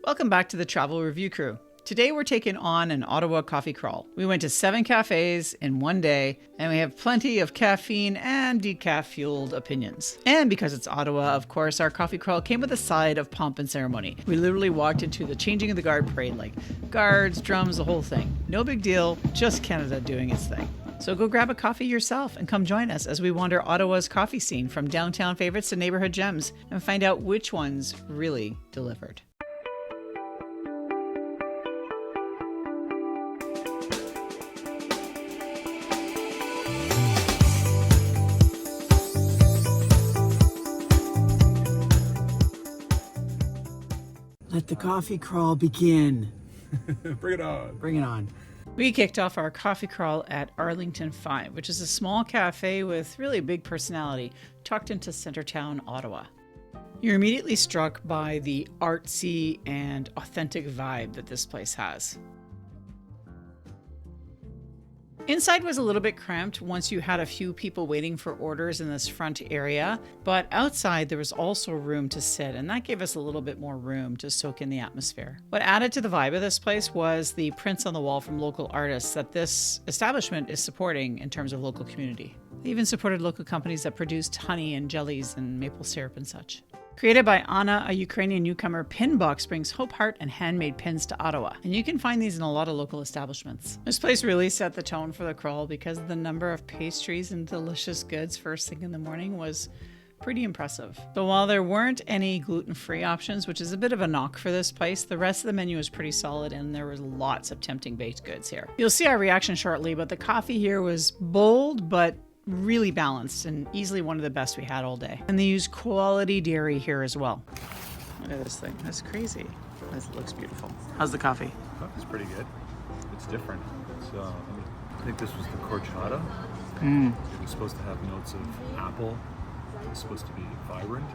Welcome back to the Travel Review Crew. Today we're taking on an Ottawa coffee crawl. We went to 7 cafes in one day, and we have plenty of caffeine and decaf-fueled opinions. And because it's Ottawa, of course, our coffee crawl came with a side of pomp and ceremony. We literally walked into the changing of the guard parade, like guards, drums, the whole thing. No big deal, just Canada doing its thing. So go grab a coffee yourself and come join us as we wander Ottawa's coffee scene from downtown favorites to neighborhood gems and find out which ones really delivered. Let the coffee crawl begin. Bring it on. Bring it on. We kicked off our coffee crawl at Arlington 5, which is a small cafe with really big personality, tucked into Centertown, Ottawa. You're immediately struck by the artsy and authentic vibe that this place has. Inside was a little bit cramped once you had a few people waiting for orders in this front area, but outside there was also room to sit, and that gave us a little bit more room to soak in the atmosphere. What added to the vibe of this place was the prints on the wall from local artists that this establishment is supporting in terms of local community. They even supported local companies that produced honey and jellies and maple syrup and such. Created by Anna, a Ukrainian newcomer, Pin Box brings hope, heart, and handmade pins to Ottawa, and you can find these in a lot of local establishments. This place really set the tone for the crawl because the number of pastries and delicious goods first thing in the morning was pretty impressive. So while there weren't any gluten-free options, which is a bit of a knock for this place, the rest of the menu was pretty solid and there was lots of tempting baked goods here. You'll see our reaction shortly, but the coffee here was bold but really balanced and easily one of the best we had all day. And they use quality dairy here as well. Look at this thing. That's crazy. This looks beautiful. How's the coffee? Coffee's pretty good. It's different. So I think this was the corchado. It was supposed to have notes of apple. It's supposed to be vibrant.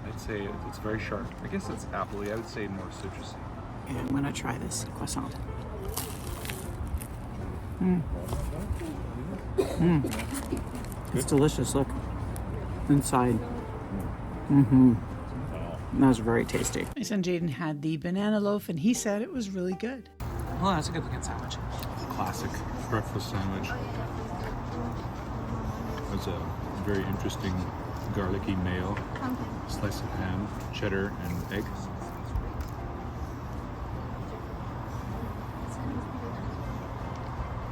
I'd say it's very sharp. I guess it's appley. I would say more citrusy. And I'm gonna try this croissant. It's delicious. Look inside. That was very tasty. My son Jaden had the banana loaf and he said it was really good. Well, that's a good looking sandwich. Classic breakfast sandwich. It's a very interesting garlicky mayo, slice of ham, cheddar, and egg.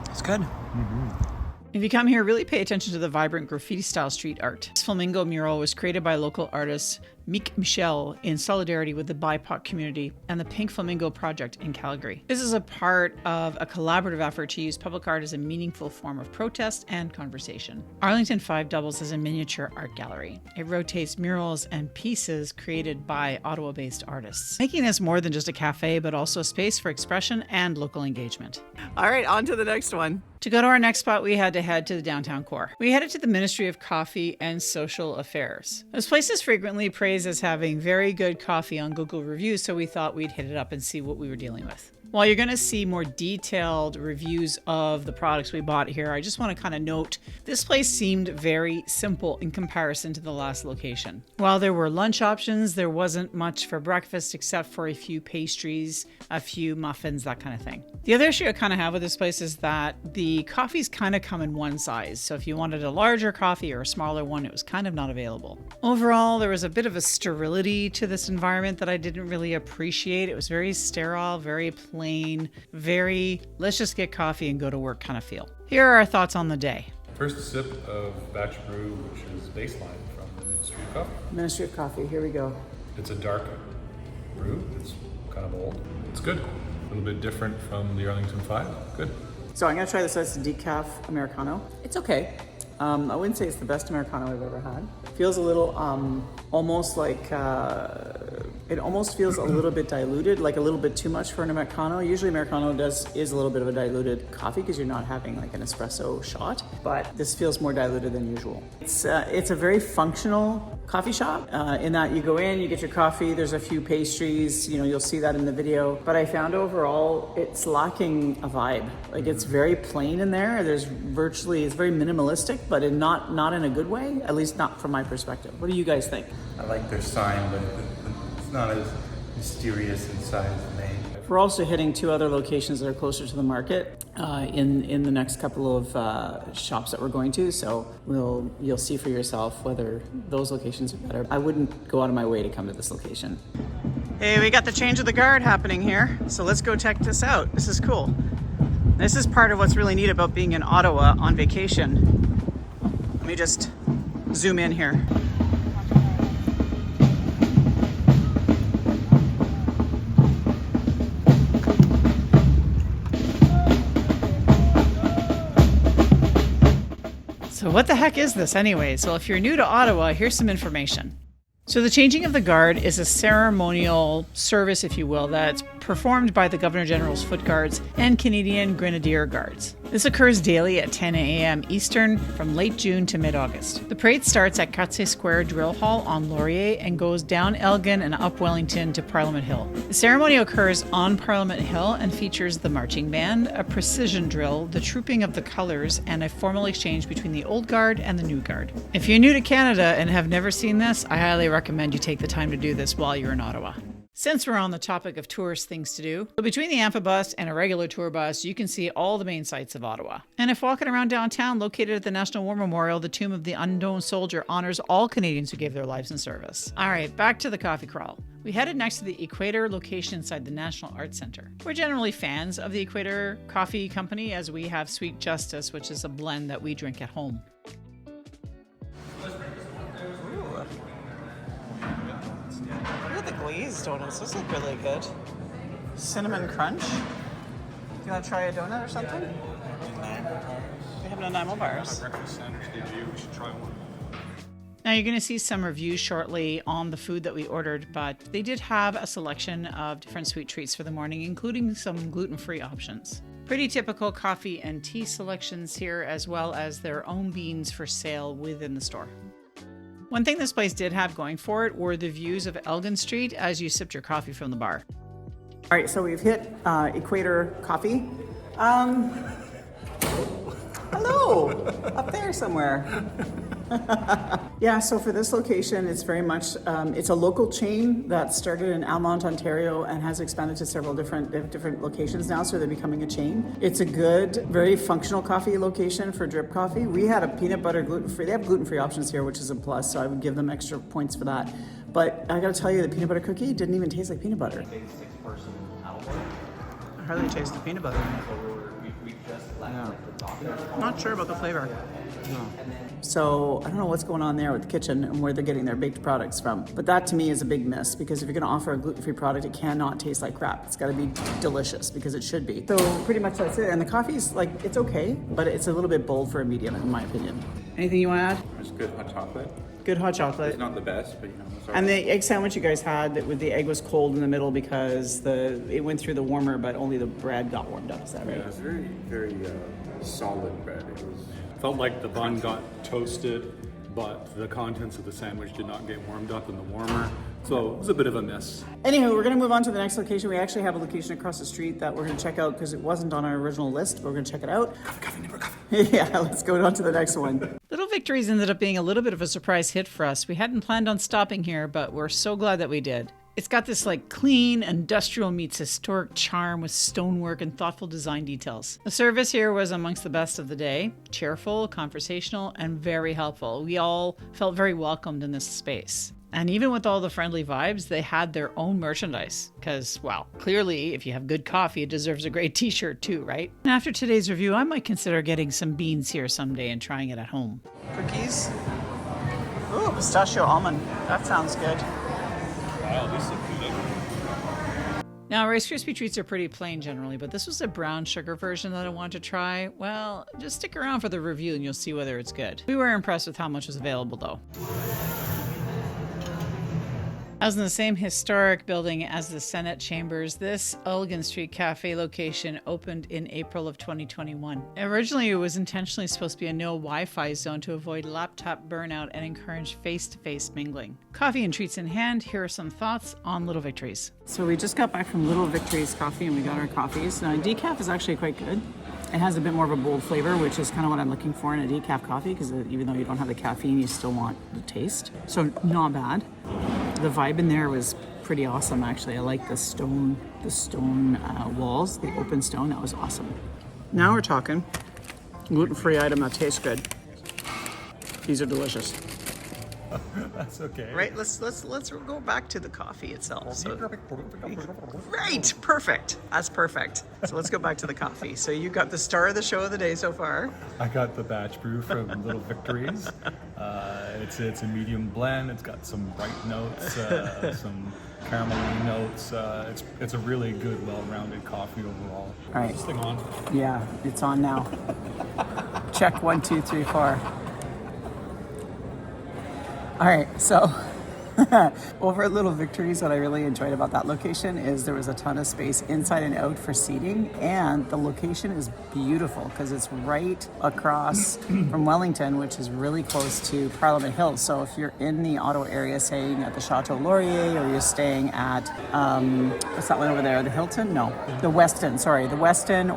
It's good. If you come here, really pay attention to the vibrant graffiti-style street art. This flamingo mural was created by local artist Mick Michel in solidarity with the BIPOC community and the Pink Flamingo Project in Calgary. This is a part of a collaborative effort to use public art as a meaningful form of protest and conversation. Arlington 5 doubles as a miniature art gallery. It rotates murals and pieces created by Ottawa-based artists, making this more than just a cafe, but also a space for expression and local engagement. All right, on to the next one. To go to our next spot, we had to head to the downtown core. We headed to the Ministry of Coffee and Social Affairs. This place is frequently praised as having very good coffee on Google reviews, so we thought we'd hit it up and see what we were dealing with. While you're going to see more detailed reviews of the products we bought here, I just want to kind of note this place seemed very simple in comparison to the last location. While there were lunch options, there wasn't much for breakfast except for a few pastries, a few muffins, that kind of thing. The other issue I kind of have with this place is that the coffees kind of come in one size. So if you wanted a larger coffee or a smaller one, it was kind of not available. Overall, there was a bit of a sterility to this environment that I didn't really appreciate. It was very sterile, very plain, very let's just get coffee and go to work kind of feel. Here are our thoughts on the day. First sip of batch brew, which is baseline from the Ministry of Coffee. Ministry of Coffee, here we go. It's a dark brew. It's kind of old. It's good. A little bit different from the Arlington 5. Good. So I'm gonna try this as a decaf Americano. It's okay. I wouldn't say it's the best Americano I've ever had. Feels a little, almost like, it almost feels a little bit diluted, like a little bit too much for an Americano. Usually Americano is a little bit of a diluted coffee because you're not having like an espresso shot, but this feels more diluted than usual. It's a very functional coffee shop in that you go in, you get your coffee, there's a few pastries, you'll see that in the video, but I found overall it's lacking a vibe. Like it's very plain in there. It's very minimalistic, but not in a good way, at least not from my perspective. What do you guys think? I like their sign, but it's not as mysterious in size and name. We're also hitting 2 other locations that are closer to the market in the next couple of shops that we're going to. So you'll see for yourself whether those locations are better. I wouldn't go out of my way to come to this location. Hey, we got the change of the guard happening here. So let's go check this out. This is cool. This is part of what's really neat about being in Ottawa on vacation. Let me just zoom in here. So what the heck is this anyways? Well, if you're new to Ottawa, here's some information. So the changing of the guard is a ceremonial service, if you will, that's performed by the Governor General's Footguards and Canadian Grenadier Guards. This occurs daily at 10 a.m. Eastern from late June to mid-August. The parade starts at Café Square Drill Hall on Laurier and goes down Elgin and up Wellington to Parliament Hill. The ceremony occurs on Parliament Hill and features the marching band, a precision drill, the trooping of the colours, and a formal exchange between the old guard and the new guard. If you're new to Canada and have never seen this, I highly recommend you take the time to do this while you're in Ottawa. Since we're on the topic of tourist things to do, so between the Amphibus and a regular tour bus, you can see all the main sights of Ottawa. And if walking around downtown, located at the National War Memorial, the tomb of the unknown soldier honors all Canadians who gave their lives in service. All right, back to the coffee crawl. We headed next to the Equator location inside the National Arts Centre. We're generally fans of the Equator Coffee Company as we have Sweet Justice, which is a blend that we drink at home. Look at the glazed donuts. Those look really good. Cinnamon crunch. Do you want to try a donut or something? They have Nanaimo bars. Breakfast sandwich debut. We should try one. Now you're going to see some reviews shortly on the food that we ordered, but they did have a selection of different sweet treats for the morning, including some gluten-free options. Pretty typical coffee and tea selections here, as well as their own beans for sale within the store. One thing this place did have going for it were the views of Elgin St as you sipped your coffee from the bar. All right, so we've hit Equator Coffee. Hello, up there somewhere. Yeah, so for this location, it's very much, it's a local chain that started in Almont, Ontario, and has expanded to several different locations now, so they're becoming a chain. It's a good, very functional coffee location for drip coffee. We had a peanut butter gluten-free. They have gluten-free options here, which is a plus, so I would give them extra points for that. But I gotta tell you, the peanut butter cookie didn't even taste like peanut butter. I hardly taste the peanut butter. Yeah. Not sure about the flavor. No. So I don't know what's going on there with the kitchen and where they're getting their baked products from. But that to me is a big miss, because if you're going to offer a gluten-free product, it cannot taste like crap. It's got to be delicious, because it should be. So pretty much that's it. And the coffee's like, it's okay, but it's a little bit bold for a medium in my opinion. Anything you want to add? It's good hot chocolate. Good hot chocolate. It's not the best, but you know. And the egg sandwich you guys had, with the egg was cold in the middle because it went through the warmer, but only the bread got warmed up. Is that right? Yeah, it was very, very solid bread. It was. Felt like the bun got toasted, but the contents of the sandwich did not get warmed up in the warmer. So it was a bit of a miss. Anywho, we're going to move on to the next location. We actually have a location across the street that we're going to check out because it wasn't on our original list, but we're going to check it out. Coffee. Yeah, let's go on to the next one. Little Victories ended up being a little bit of a surprise hit for us. We hadn't planned on stopping here, but we're so glad that we did. It's got this like clean industrial meets historic charm with stonework and thoughtful design details. The service here was amongst the best of the day, cheerful, conversational, and very helpful. We all felt very welcomed in this space. And even with all the friendly vibes, they had their own merchandise. Because, well, clearly, if you have good coffee, it deserves a great t-shirt too, right? And after today's review, I might consider getting some beans here someday and trying it at home. Cookies? Ooh, pistachio almond. That sounds good. Wow, this is good. Now, Rice Krispie treats are pretty plain generally, but this was a brown sugar version that I wanted to try. Well, just stick around for the review and you'll see whether it's good. We were impressed with how much was available though. As in the same historic building as the Senate chambers, this Elgin St Café location opened in April of 2021. Originally, it was intentionally supposed to be a no Wi-Fi zone to avoid laptop burnout and encourage face-to-face mingling. Coffee and treats in hand, here are some thoughts on Little Victories. So we just got back from Little Victories Coffee and we got our coffees. Now, decaf is actually quite good. It has a bit more of a bold flavor, which is kind of what I'm looking for in a decaf coffee, because even though you don't have the caffeine, you still want the taste. So not bad. The vibe in there was pretty awesome, actually. I like the stone walls, the open stone. That was awesome. Now we're talking gluten-free item that tastes good. These are delicious. That's okay. Right, let's go back to the coffee itself. So, right, perfect. That's perfect. So let's go back to the coffee. So you got the star of the show of the day so far. I got the batch brew from Little Victories. It's a medium blend. It's got some bright notes, some caramelly notes. It's a really good, well-rounded coffee overall. All right. Is this thing on? Yeah, it's on now. Check 1, 2, 3, 4. All right, so over at Little Victories, what I really enjoyed about that location is there was a ton of space inside and out for seating, and the location is beautiful because it's right across from Wellington, which is really close to Parliament Hill. So if you're in the Ottawa area staying at the Chateau Laurier, or you're staying at, what's that one over there, the Hilton? No, the Westin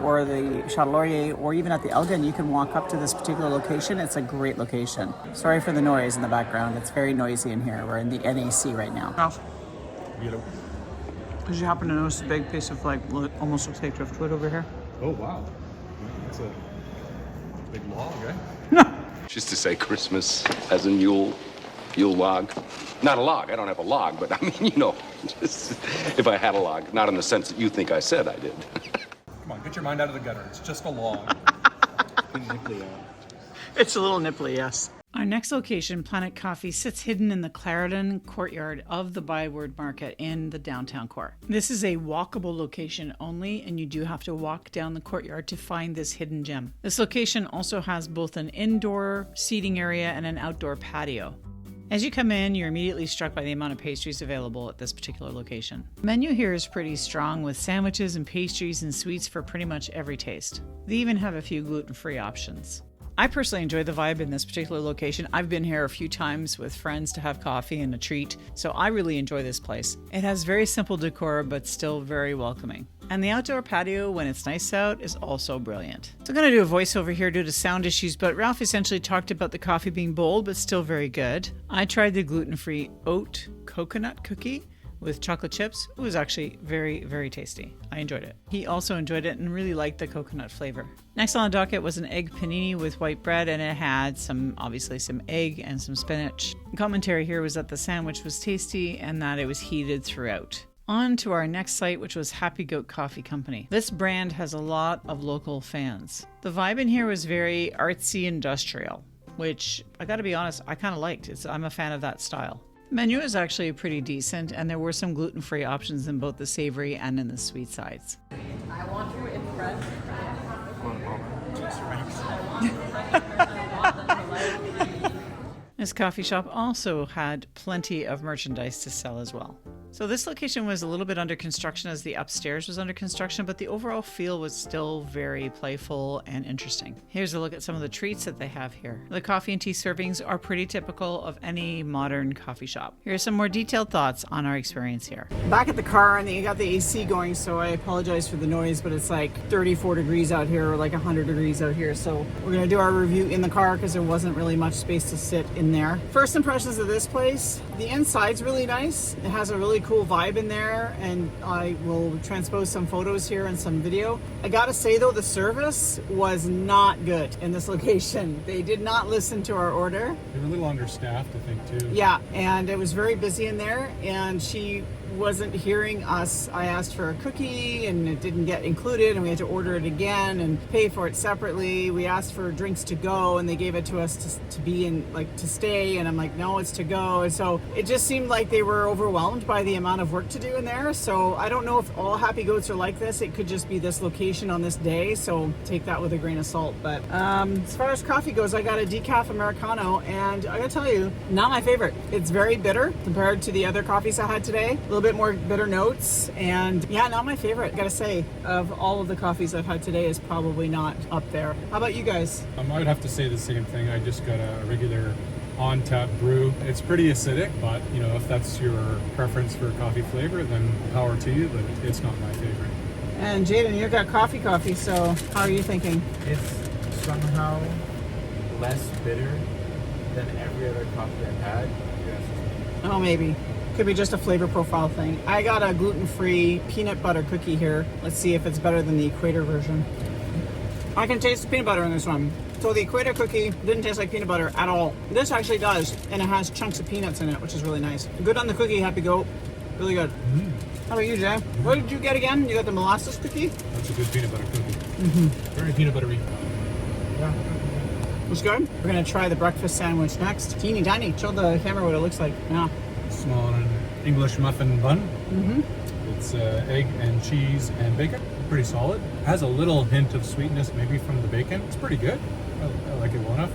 or the Chateau Laurier, or even at the Elgin, you can walk up to this particular location. It's a great location. Sorry for the noise in the background. It's very noisy in here. We're in the NAC right now. Did you happen to notice a big piece of almost looks like driftwood over here? Oh, wow. That's a big log, eh? Just to say Christmas as in Yule log. Not a log, I don't have a log, but I mean, just if I had a log, not in the sense that you think I said I did. Come on, get your mind out of the gutter. It's just a log. It's a little nipply, yes. Our next location, Planet Coffee, sits hidden in the Clarendon courtyard of the Byward Market in the downtown core. This is a walkable location only, and you do have to walk down the courtyard to find this hidden gem. This location also has both an indoor seating area and an outdoor patio. As you come in, you're immediately struck by the amount of pastries available at this particular location. The menu here is pretty strong, with sandwiches and pastries and sweets for pretty much every taste. They even have a few gluten-free options. I personally enjoy the vibe in this particular location. I've been here a few times with friends to have coffee and a treat, so I really enjoy this place. It has very simple decor, but still very welcoming. And the outdoor patio, when it's nice out, is also brilliant. So I'm going to do a voiceover here due to sound issues, but Ralph essentially talked about the coffee being bold, but still very good. I tried the gluten-free oat coconut cookie with chocolate chips. It was actually very, very tasty. I enjoyed it. He also enjoyed it and really liked the coconut flavor. Next on the docket was an egg panini with white bread, and it had obviously some egg and some spinach. The commentary here was that the sandwich was tasty and that it was heated throughout. On to our next site, which was Happy Goat Coffee Company. This brand has a lot of local fans. The vibe in here was very artsy industrial, which I gotta be honest, I kind of liked. I'm a fan of that style. Menu is actually pretty decent, and there were some gluten-free options in both the savory and in the sweet sides. I want to impress. This coffee shop also had plenty of merchandise to sell as well. So this location was a little bit under construction as the upstairs was under construction, but the overall feel was still very playful and interesting. Here's a look at some of the treats that they have here. The coffee and tea servings are pretty typical of any modern coffee shop. Here are some more detailed thoughts on our experience here. Back at the car, and you got the AC going, so I apologize for the noise, but it's like 34 degrees out here, or like 100 degrees out here. So we're gonna do our review in the car because there wasn't really much space to sit in there. First impressions of this place, the inside's really nice. It has a really cool vibe in there, and I will transpose some photos here and some video. I gotta say though, the service was not good in this location. They did not listen to our order. They were a little understaffed, I think, too. Yeah, and it was very busy in there, and she wasn't hearing us. I asked for a cookie and it didn't get included, and we had to order it again and pay for it separately. We asked for drinks to go, and they gave it to us to be in, like, to stay, and I'm like, no, it's to go. And so it just seemed like they were overwhelmed by the amount of work to do in there. So I don't know if all Happy Goats are like this. It could just be this location on this day, so take that with a grain of salt. But as far as coffee goes, I got a decaf Americano, and I gotta tell you, not my favorite. It's very bitter compared to the other coffees I had today. A little bit more bitter notes, and yeah, not my favorite. Gotta say, of all of the coffees I've had today, is probably not up there. How about you guys? I would have to say the same thing. I just got a regular on-tap brew. It's pretty acidic, but if that's your preference for coffee flavor, then power to you, but it's not my favorite. And Jaden, you got coffee, so how are you thinking? It's somehow less bitter than every other coffee I've had. Oh, maybe. Could be just a flavor profile thing. I got a gluten-free peanut butter cookie here. Let's see if it's better than the Equator version. I can taste the peanut butter in this one. So the Equator cookie didn't taste like peanut butter at all. This actually does, and it has chunks of peanuts in it, which is really nice. Good on the cookie, happy goat. Really good. How about you, Jay? What did you get again? You got the molasses cookie? That's a good peanut butter cookie. Very peanut buttery. Yeah. Looks good. We're gonna try the breakfast sandwich next. Teeny tiny. Show the camera what it looks like. Yeah. Small on an English muffin bun. It's egg and cheese and bacon. Pretty solid. Has a little hint of sweetness maybe from the bacon. It's pretty good. I like it well enough.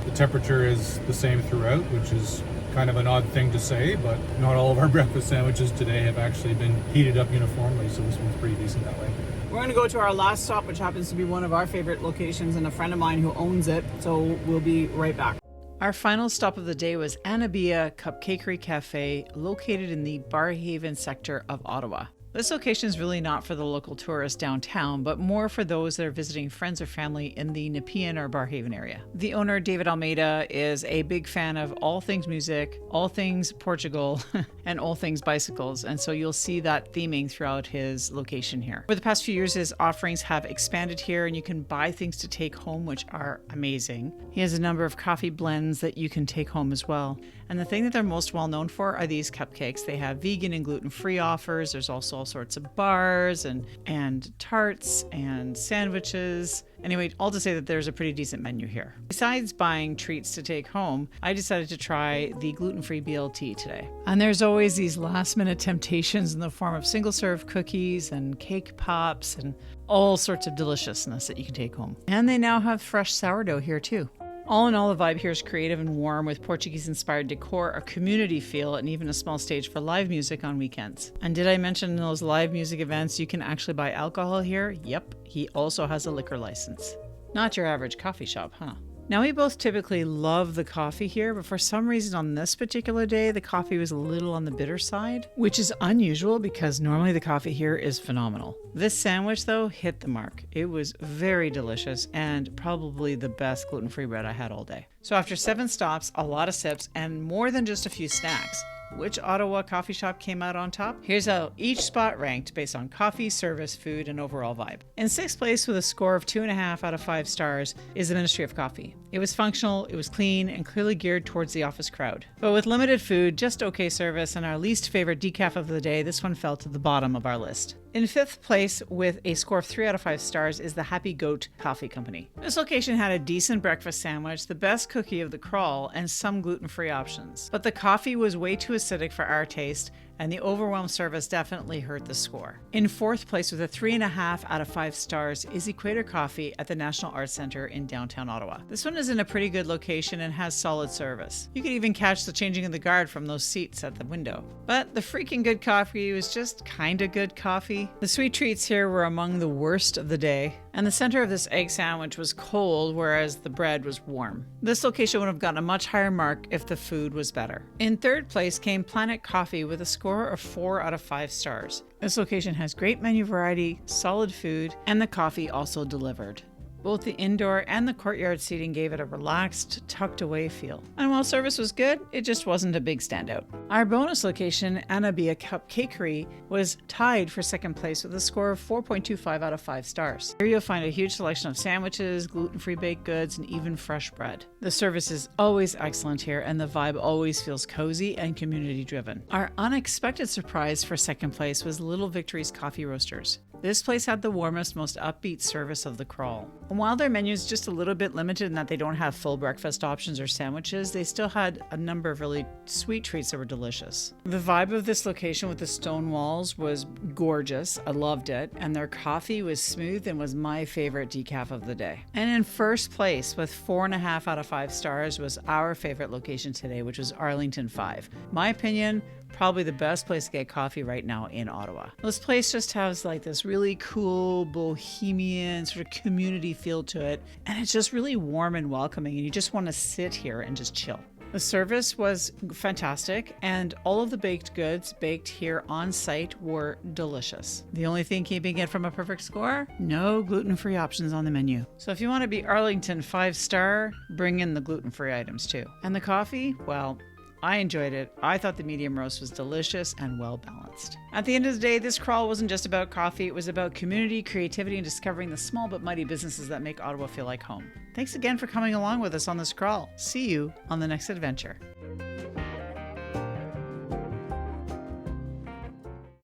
The temperature is the same throughout, which is kind of an odd thing to say, but not all of our breakfast sandwiches today have actually been heated up uniformly, so this one's pretty decent that way. We're going to go to our last stop, which happens to be one of our favorite locations and a friend of mine who owns it, so we'll be right back. Our final stop of the day was Anabia Cupcakery Café, located in the Barrhaven sector of Ottawa. This location is really not for the local tourists downtown, but more for those that are visiting friends or family in the Nepean or Barrhaven area. The owner, David Almeida, is a big fan of all things music, all things Portugal, and all things bicycles, and so you'll see that theming throughout his location here. For the past few years, his offerings have expanded here, and you can buy things to take home, which are amazing. He has a number of coffee blends that you can take home as well. And the thing that they're most well known for are these cupcakes. They have vegan and gluten-free offers. There's also all sorts of bars and tarts and sandwiches. Anyway, all to say that there's a pretty decent menu here. Besides buying treats to take home, I decided to try the gluten-free BLT today. And there's always these last-minute temptations in the form of single-serve cookies and cake pops and all sorts of deliciousness that you can take home. And they now have fresh sourdough here too. All in all, the vibe here is creative and warm with Portuguese-inspired decor, a community feel, and even a small stage for live music on weekends. And did I mention in those live music events you can actually buy alcohol here? Yep, he also has a liquor license. Not your average coffee shop, huh? Now, we both typically love the coffee here, but for some reason on this particular day, the coffee was a little on the bitter side, which is unusual because normally the coffee here is phenomenal. This sandwich, though, hit the mark. It was very delicious and probably the best gluten-free bread I had all day. So after 7 stops, a lot of sips, and more than just a few snacks, which Ottawa coffee shop came out on top? Here's how each spot ranked based on coffee, service, food, and overall vibe. In 6th place with a score of 2.5 out of 5 stars is the Ministry of Coffee. It was functional, it was clean, and clearly geared towards the office crowd. But with limited food, just okay service, and our least favorite decaf of the day, this one fell to the bottom of our list. In 5th place with a score of 3 out of 5 stars is the Happy Goat Coffee Company. This location had a decent breakfast sandwich, the best cookie of the crawl, and some gluten-free options. But the coffee was way too acidic for our taste, and the overwhelmed service definitely hurt the score. In 4th place with a 3.5 out of 5 stars is Equator Coffee at the National Arts Centre in downtown Ottawa. This one is in a pretty good location and has solid service. You could even catch the changing of the guard from those seats at the window. But the freaking good coffee was just kinda good coffee. The sweet treats here were among the worst of the day, and the center of this egg sandwich was cold, whereas the bread was warm. This location would have gotten a much higher mark if the food was better. In 3rd place came Planet Coffee with a score of 4 out of 5 stars. This location has great menu variety, solid food, and the coffee also delivered. Both the indoor and the courtyard seating gave it a relaxed, tucked away feel. And while service was good, it just wasn't a big standout. Our bonus location, Anabia Cupcakery, was tied for 2nd place with a score of 4.25 out of 5 stars. Here you'll find a huge selection of sandwiches, gluten-free baked goods, and even fresh bread. The service is always excellent here, and the vibe always feels cozy and community-driven. Our unexpected surprise for 2nd place was Little Victories Coffee Roasters. This place had the warmest, most upbeat service of the crawl. And while their menu is just a little bit limited in that they don't have full breakfast options or sandwiches, they still had a number of really sweet treats that were delicious. The vibe of this location with the stone walls was gorgeous. I loved it. And their coffee was smooth and was my favorite decaf of the day. And in 1st place with 4.5 out of 5 stars was our favorite location today, which was Arlington 5. My opinion, probably the best place to get coffee right now in Ottawa. This place just has like this really cool bohemian sort of community feel to it, and it's just really warm and welcoming, and you just want to sit here and just chill. The service was fantastic, and all of the baked goods baked here on site were delicious. The only thing keeping it from a perfect score? No gluten-free options on the menu. So if you want to be Arlington 5-star, bring in the gluten-free items too. And the coffee? Well, I enjoyed it. I thought the medium roast was delicious and well balanced. At the end of the day, this crawl wasn't just about coffee. It was about community, creativity, and discovering the small but mighty businesses that make Ottawa feel like home. Thanks again for coming along with us on this crawl. See you on the next adventure.